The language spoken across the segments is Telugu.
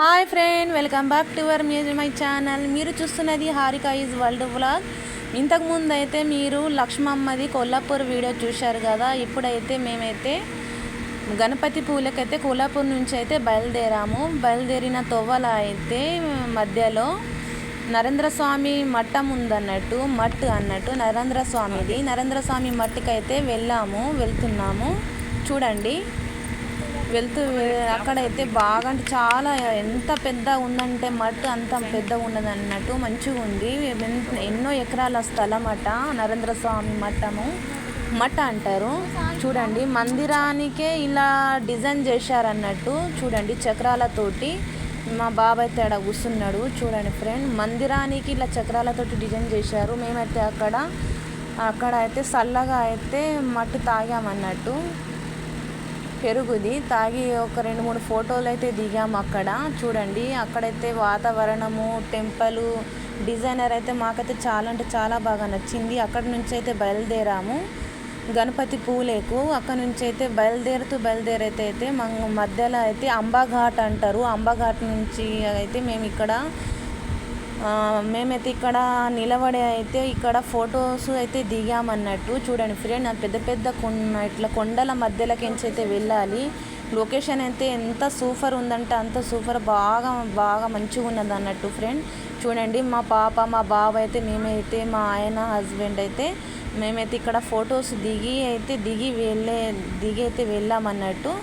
Hi friend, welcome back to our my channel. మీరు చూస్తున్నది హారిక ఈజ్ వరల్డ్ వ్లాగ్. ఇంతకుముందు అయితే మీరు లక్ష్మమ్మది కొల్లాపూర్ వీడియో చూశారు కదా. ఇప్పుడైతే మేమైతే గణపతి పూలకైతే కొల్లాపూర్ నుంచి అయితే బయలుదేరిన తొవ్వల అయితే మధ్యలో నరేంద్ర స్వామి మట్టం ఉందన్నట్టు, నరేంద్ర స్వామి మట్టుకైతే వెళ్తున్నాము. చూడండి, అక్కడైతే బాగా అంటే చాలా ఎంత పెద్ద ఉందంటే మట్టు అంత పెద్ద ఉన్నదన్నట్టు, మంచిగా ఉంది. ఎన్నో ఎకరాల స్థలం అట నరేంద్ర స్వామి మట్ట అంటారు. చూడండి, మందిరానికే ఇలా డిజైన్ చేశారన్నట్టు. చూడండి, చక్రాలతోటి మా బాబాయ్ అయితే ఆడ కూర్చున్నాడు. చూడండి ఫ్రెండ్, మందిరానికి ఇలా చక్రాలతోటి డిజైన్ చేశారు. మేమైతే అక్కడ అయితే చల్లగా అయితే మట్టు తాగామన్నట్టు, పెరుగుది తాగి ఒక 2-3 ఫోటోలు అయితే దిగాము అక్కడ. చూడండి, అక్కడైతే వాతావరణము, టెంపుల్ డిజైనర్ అయితే మాకైతే చాలా అంటే చాలా బాగా నచ్చింది. అక్కడ నుంచి అయితే బయలుదేరాము గణపతి పూలేకు. అక్కడ నుంచి అయితే బయలుదేరైతే మధ్యలో అయితే అంబాఘాట్ అంటారు. అంబాఘాట్ నుంచి అయితే మేమైతే ఇక్కడ నిలబడి అయితే ఇక్కడ ఫొటోస్ అయితే దిగామన్నట్టు. చూడండి ఫ్రెండ్, పెద్ద ఇట్లా కొండల మధ్యలోకించి అయితే వెళ్ళాలి. లొకేషన్ అయితే ఎంత సూపర్ ఉందంటే అంత సూపర్, బాగా మంచిగా ఉన్నది అన్నట్టు ఫ్రెండ్. చూడండి, మా పాప మా బాబు అయితే మేమైతే మా ఆయన హస్బెండ్ అయితే మేమైతే ఇక్కడ ఫొటోస్ దిగి అయితే వెళ్ళామన్నట్టు.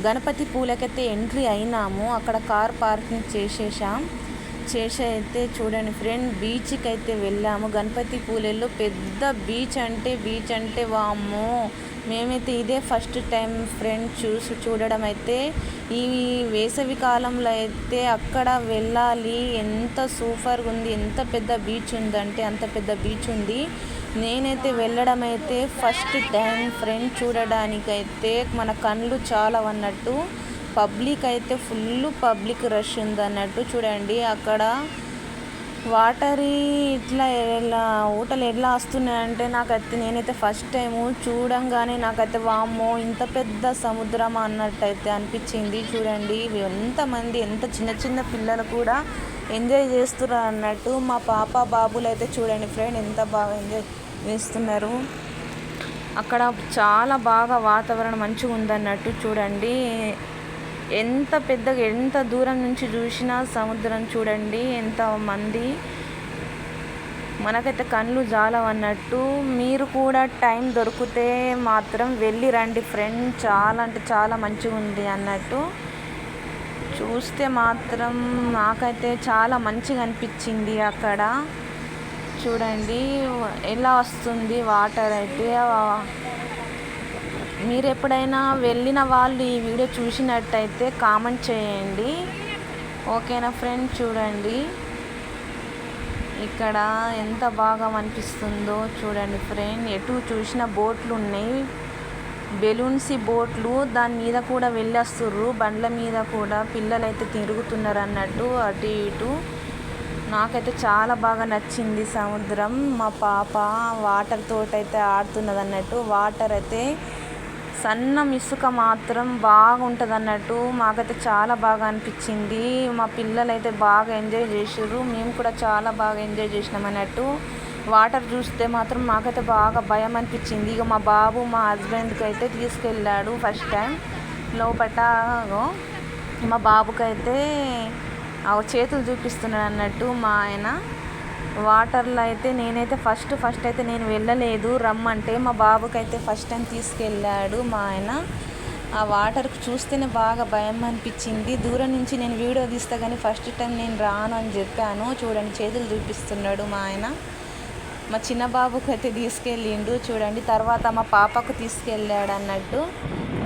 గణపతి పూలకైతే ఎంట్రీ అయినాము. అక్కడ కార్ పార్కింగ్ చేసి అయితే చూడండి ఫ్రెండ్, బీచ్కి అయితే వెళ్ళాము. గణపతి పూలెల్లో పెద్ద బీచ్ అంటే వామ్మో, మేమైతే ఇదే ఫస్ట్ టైం ఫ్రెండ్ చూడడం అయితే. ఈ వేసవి కాలంలో అయితే అక్కడ వెళ్ళాలి. ఎంత సూపర్గా ఉంది, ఎంత పెద్ద బీచ్ ఉందంటే అంత పెద్ద బీచ్ ఉంది. నేనైతే వెళ్ళడం అయితే ఫస్ట్ టైం ఫ్రెండ్. చూడడానికైతే మన కళ్ళు చాలా అన్నట్టు. పబ్లిక్ అయితే ఫుల్ పబ్లిక్ రష్ ఉందన్నట్టు. చూడండి, అక్కడ వాటర్ ఇట్లా ఊటలు ఎట్లా వస్తున్నాయంటే నేనైతే ఫస్ట్ టైము చూడంగానే నాకైతే వామ్మో ఇంత పెద్ద సముద్రం అన్నట్టయితే అనిపించింది. చూడండి, ఎంతమంది ఎంత చిన్న పిల్లలు కూడా ఎంజాయ్ చేస్తున్నారు అన్నట్టు. మా పాప బాబులు అయితే చూడండి ఫ్రెండ్, ఎంత బాగా ఎంజాయ్ చేస్తున్నారు. అక్కడ చాలా బాగా వాతావరణం మంచిగా ఉందన్నట్టు. చూడండి, ఎంత దూరం నుంచి చూసినా సముద్రం. చూడండి ఎంత మంది, మనకైతే కళ్ళు జాలవన్నట్టు. మీరు కూడా టైం దొరికితే మాత్రం వెళ్ళి రండి ఫ్రెండ్, చాలా అంటే చాలా మంచిగా ఉంది అన్నట్టు. చూస్తే మాత్రం నాకైతే చాలా మంచిగా అనిపించింది అక్కడ. చూడండి ఎలా వస్తుంది వాటర్ అయితే. మీరు ఎప్పుడైనా వెళ్ళిన వాళ్ళు ఈ వీడియో చూసినట్టయితే కామెంట్ చేయండి, ఓకేనా ఫ్రెండ్. చూడండి ఇక్కడ ఎంత బాగా అనిపిస్తుందో చూడండి ఫ్రెండ్. ఎటు చూసిన బోట్లు ఉన్నాయి, బెలూన్స్ బోట్లు, దాని మీద కూడా వెళ్ళొస్తుర్రు. బండ్ల మీద కూడా పిల్లలైతే తిరుగుతున్నారు అన్నట్టు, అటు ఇటు. నాకైతే చాలా బాగా నచ్చింది సముద్రం. మా పాప వాటర్ తోటైతే ఆడుతున్నది అన్నట్టు. వాటర్ అయితే సన్నం ఇసుక మాత్రం బాగుంటుంది అన్నట్టు. మాకైతే చాలా బాగా అనిపించింది. మా పిల్లలు అయితే బాగా ఎంజాయ్ చేసారు, మేము కూడా చాలా బాగా ఎంజాయ్ చేసినాం అన్నట్టు. వాటర్ చూస్తే మాత్రం మాకైతే బాగా భయం అనిపించింది. ఇక మా బాబు మా హస్బెండ్కి అయితే తీసుకెళ్ళాడు ఫస్ట్ టైం లోపట. మా బాబుకైతే చేతులు చూపిస్తున్నాడు అన్నట్టు మా ఆయన. వాటర్లో అయితే నేనైతే ఫస్ట్ అయితే నేను వెళ్ళలేదు, రమ్మంటే మా బాబుకి అయితే ఫస్ట్ టైం తీసుకెళ్ళాడు మా ఆయన. ఆ వాటర్కి చూస్తేనే బాగా భయం అనిపించింది. దూరం నుంచి నేను వీడియో తీస్తా కానీ ఫస్ట్ టైం నేను రాను అని చెప్పాను. చూడండి, చేతులు చూపిస్తున్నాడు మా ఆయన. మా చిన్న బాబుకి అయితే తీసుకెళ్ళిండు. చూడండి, తర్వాత మా పాపకు తీసుకెళ్ళాడు అన్నట్టు.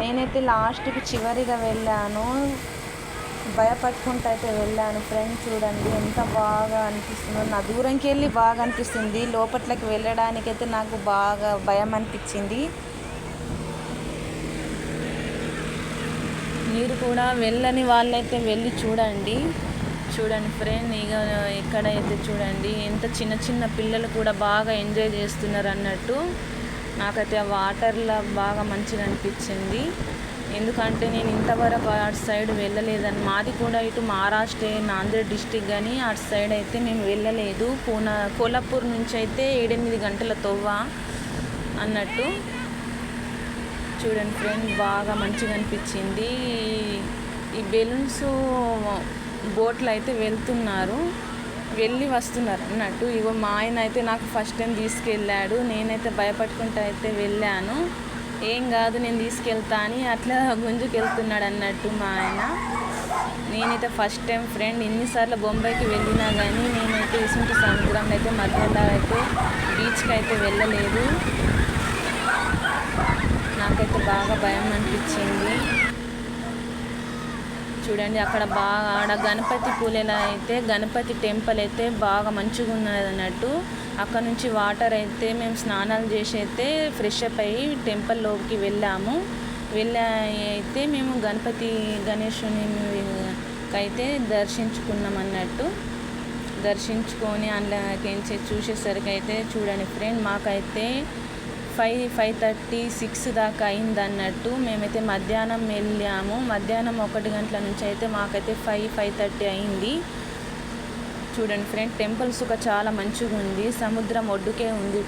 నేనైతే లాస్ట్కి చివరిగా వెళ్ళాను, భయపడుకుంటూ అయితే వెళ్ళాను ఫ్రెండ్. చూడండి ఎంత బాగా అనిపిస్తుందో. నా దూరంకి వెళ్ళి బాగా అనిపిస్తుంది, లోపట్లోకి వెళ్ళడానికైతే నాకు బాగా భయం అనిపించింది. మీరు కూడా వెళ్ళని వాళ్ళైతే వెళ్ళి చూడండి ఫ్రెండ్. ఇక ఇక్కడైతే చూడండి ఎంత చిన్న పిల్లలు కూడా బాగా ఎంజాయ్ చేస్తున్నారు అన్నట్టు. నాకైతే ఆ వాటర్లో బాగా మంచిగా అనిపించింది. ఎందుకంటే నేను ఇంతవరకు అటు సైడ్ వెళ్ళలేదని. మాది కూడా ఇటు మహారాష్ట్ర నాందేడ్ డిస్టిక్, కానీ అటు సైడ్ అయితే మేము వెళ్ళలేదు. కోల్హాపూర్ నుంచి అయితే 7-8 గంటల తొవ్వ అన్నట్టు. చూడండి ఫ్రెండ్, బాగా మంచిగా అనిపించింది. ఈ బెలూన్స్ బోట్లు అయితే వెళ్ళి వస్తున్నారు అన్నట్టు. ఇగో మా ఆయన అయితే నాకు ఫస్ట్ టైం తీసుకెళ్ళాడు. నేనైతే భయపడుకుంటూ అయితే వెళ్ళాను. ఏం కాదు నేను తీసుకెళ్తా అని అట్లా గుంజుకెళ్తున్నాడు అన్నట్టు మా ఆయన. నేనైతే ఫస్ట్ టైం ఫ్రెండ్, ఎన్నిసార్లు బొంబాయికి వెళ్ళినా కానీ నేనైతే ఇసుంటి సముద్రంలో అయితే మధ్యలో అయితే బీచ్కి అయితే వెళ్ళలేదు. నాకైతే బాగా భయం అనిపించింది. చూడండి అక్కడ ఆడ గణపతి పూలెలా అయితే గణపతి టెంపుల్ అయితే బాగా మంచిగా ఉన్నది అన్నట్టు. అక్కడ నుంచి వాటర్ అయితే మేము స్నానాలు చేసి అయితే ఫ్రెష్ అప్ అయ్యి టెంపుల్ లోకి వెళ్ళాము. అయితే మేము గణేశుని అయితే దర్శించుకున్నాం అన్నట్టు. దర్శించుకొని అందులోకి చూసేసరికి అయితే చూడండి ఫ్రెండ్, మాకైతే 5:30, 6 దాకా అయింది అన్నట్టు. మేమైతే మధ్యాహ్నం వెళ్ళాము. మధ్యాహ్నం 1 గంటల నుంచి అయితే మాకైతే 5:30 అయింది. చూడండి ఫ్రెండ్, టెంపుల్స్ కూడా చాలా మంచిగా ఉంది. సముద్రం ఒడ్డుకే ఉంది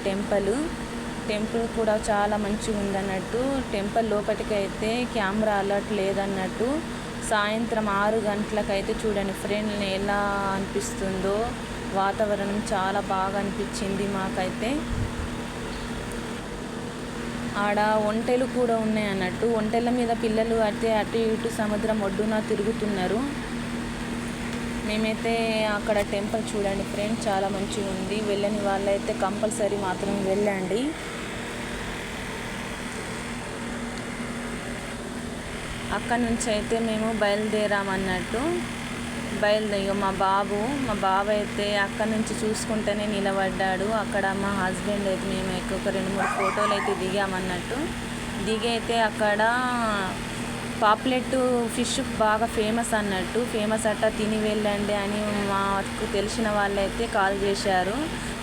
టెంపుల్ కూడా చాలా మంచిగా ఉంది అన్నట్టు. టెంపుల్ లోపలికి అయితే కెమెరా అలర్ట్ లేదన్నట్టు. సాయంత్రం 6 గంటలకైతే చూడండి ఫ్రెండ్ ఎలా అనిపిస్తుందో. వాతావరణం చాలా బాగా అనిపించింది మాకైతే. ఆడ ఒంటెలు కూడా ఉన్నాయి అన్నట్టు. ఒంటెల మీద పిల్లలు అయితే అటు ఇటు సముద్రం ఒడ్డున తిరుగుతున్నారు. మేమైతే అక్కడ టెంపుల్ చూడండి ఫ్రెండ్, చాలా మంచిగా ఉంది. వెళ్ళని వాళ్ళైతే కంపల్సరీ మాత్రం వెళ్ళండి. అక్కడ నుంచి అయితే మేము బయలుదేరామన్నట్టు. మా బాబు అయితే అక్కడ నుంచి చూసుకుంటూనే నిలబడ్డాడు. అక్కడ మా హస్బెండ్ అయితే మేము ఒక 2-3 ఫోటోలు అయితే దిగామన్నట్టు. అయితే అక్కడ పాప్లెట్ ఫిష్ బాగా ఫేమస్ అట్ట, తిని వెళ్ళండి అని మాకు తెలిసిన వాళ్ళైతే కాల్ చేశారు.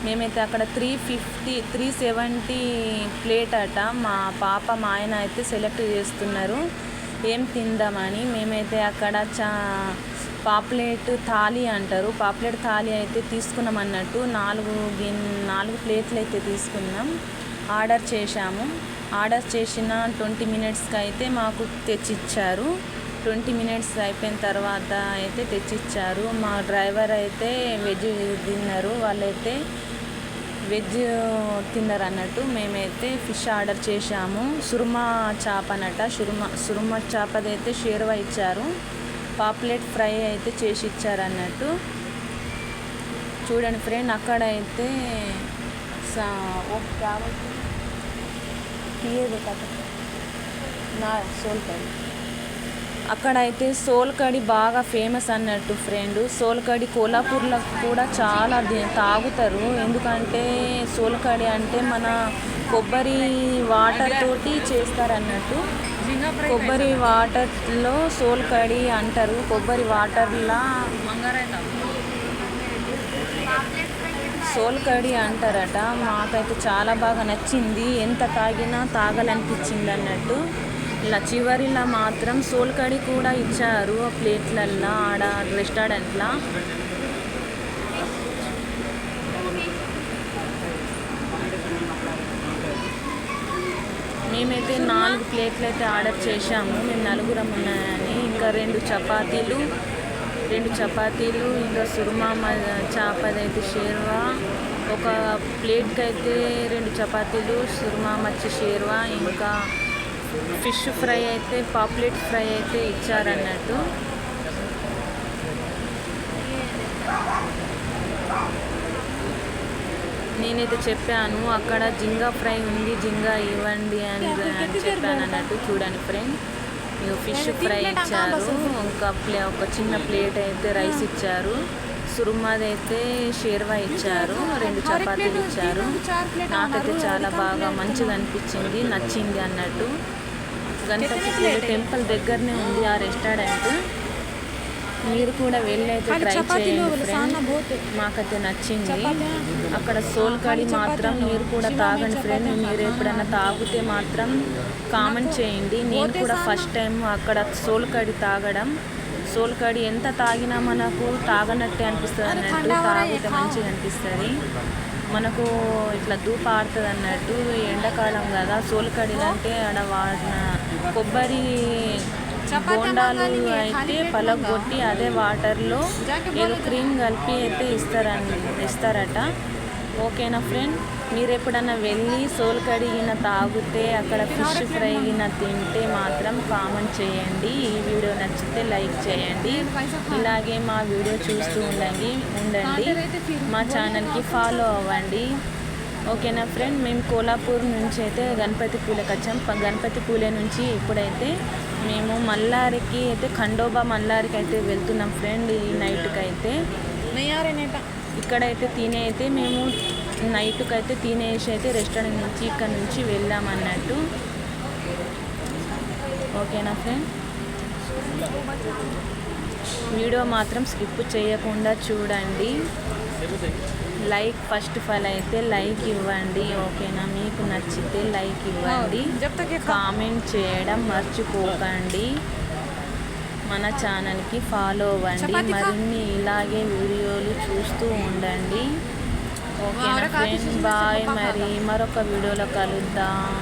మేమైతే అక్కడ 370 ప్లేట్ అట. మా ఆయన అయితే సెలెక్ట్ చేస్తున్నారు ఏం తిందామని. మేమైతే అక్కడ పాప్లెట్ థాలీ అంటారు. పాప్లెట్ థాలీ అయితే తీసుకున్నాం అన్నట్టు. 4 ప్లేట్లు అయితే తీసుకున్నాం. ఆర్డర్ చేసిన 20 మినిట్స్కి అయితే మాకు తెచ్చిచ్చారు. 20 మినిట్స్ అయిపోయిన తర్వాత అయితే తెచ్చిచ్చారు. మా డ్రైవర్ అయితే వెజ్ తిన్నారు, వాళ్ళైతే వెజ్ తిన్నారు అన్నట్టు. మేమైతే ఫిష్ ఆర్డర్ చేశాము. సుర్మా చేప అన్నట్ట. సుర్మా చేపదైతే షేర్వా ఇచ్చారు. పాప్లెట్ ఫ్రై అయితే చేసి ఇచ్చారు అన్నట్టు. చూడండి ఫ్రెండ్, అక్కడ అయితే అక్కడైతే సోల్కడి బాగా ఫేమస్ అన్నట్టు ఫ్రెండ్. సోల్కడి కోల్హాపూర్లో కూడా చాలా తాగుతారు. ఎందుకంటే సోల్కడి అంటే మన కొబ్బరి వాటర్ తోటి చేస్తారన్నట్టు. కొబ్బరి వాటర్లో సోల్కడి అంటారు. కొబ్బరి వాటర్లా సోల్కడి అంటారట. మాకైతే చాలా బాగా నచ్చింది. ఎంత తాగినా తాగాలనిపించింది అన్నట్టు. ఇలా చివరిలో మాత్రం సోల్కడి కూడా ఇచ్చారు ప్లేట్లల్లో ఆడ రెస్టారెంట్లో. మేమైతే 4 ప్లేట్లు అయితే ఆర్డర్ చేశాము. మేము 4 ఉన్నాయని. ఇంకా 2 చపాతీలు, ఇంకా సుర్మా చేపదైతే షేర్వా. ఒక ప్లేట్కి అయితే 2 చపాతీలు, సుర్మా మచ్చి షేర్వా, ఇంకా ఫిష్ ఫ్రై అయితే పాప్లెట్ ఫ్రై అయితే ఇచ్చారన్నట్టు. నేనైతే చెప్పాను అక్కడ జింగా ఫ్రై ఉంది, జింగా ఇవ్వండి అని చెప్పాను అన్నట్టు. చూడండి ఫ్రెండ్, ఫిష్ ఫ్రై ఇచ్చారు. ఒక చిన్న ప్లేట్ అయితే రైస్ ఇచ్చారు. సుర్మాదైతే షేర్వా ఇచ్చారు. 2 చపాతీలు ఇచ్చారు. నాకైతే చాలా బాగా మంచిగా అనిపించింది, నచ్చింది అన్నట్టు. గణపతి టెంపుల్ దగ్గరనే ఉంది ఆ రెస్టారెంట్. మీరు కూడా వెళ్ళి అయితే ట్రై చేయండి ఫ్రెండ్. మాకైతే నచ్చింది. అక్కడ సోల్ కడి మాత్రం మీరు కూడా తాగండి ఫ్రెండ్. మీరు ఎప్పుడైనా తాగితే మాత్రం కామెంట్ చేయండి. నేను కూడా ఫస్ట్ టైం అక్కడ సోల్ కడి తాగడం. సోల్ కడి ఎంత తాగినా మనకు తాగనట్టే అనిపిస్తుంది అన్నట్టు, తాగితే మంచిగా అనిపిస్తుంది మనకు. ఇట్లా ధూప ఆడుతుంది అన్నట్టు. ఎండాకాలం కదా, సోల్ కడి అంటే ఆడ వాడిన కొబ్బరి బోండాలు అయితే పలగొట్టి అదే వాటర్లో ఏదో క్రీమ్ కలిపి అయితే ఇస్తారట. ఓకేనా ఫ్రెండ్, మీరు ఎప్పుడన్నా వెళ్ళి సోల్ కడిగిన తాగితే అక్కడ ఫిష్ ఫ్రై గిన తింటే మాత్రం కామెంట్ చేయండి. ఈ వీడియో నచ్చితే లైక్ చేయండి. ఇలాగే మా వీడియో చూస్తూ ఉండండి. మా ఛానల్కి ఫాలో అవ్వండి. ఓకేనా ఫ్రెండ్, మేము కోలాపూర్ నుంచి అయితే గణపతి పూలకి వచ్చాం. గణపతి పూలే నుంచి ఇప్పుడైతే మేము మల్లారికి అయితే ఖండోబా మల్లారికి అయితే వెళ్తున్నాం ఫ్రెండ్. ఈ నైట్కి అయితే ఇక్కడైతే తినేయితే మేము నైట్కి అయితే తినేసి అయితే రెస్టారెంట్ నుంచి ఇక్కడ నుంచి వెళ్ళామన్నట్టు. ఓకేనా ఫ్రెండ్, వీడియో మాత్రం స్కిప్ చేయకుండా చూడండి. లైక్ ఫస్ట్ ఆఫ్ ఆల్ అయితే లైక్ ఇవ్వండి. ఓకేనా, మీకు నచ్చితే లైక్ ఇవ్వండి. కామెంట్ చేయడం మర్చిపోకండి. మన ఛానల్కి ఫాలో అవ్వండి. మరిన్ని ఇలాగే వీడియోలు చూస్తూ ఉండండి. ఓకేనా ఫ్రెండ్, బాయ్. మరి మరొక వీడియోలో కలుద్దాం.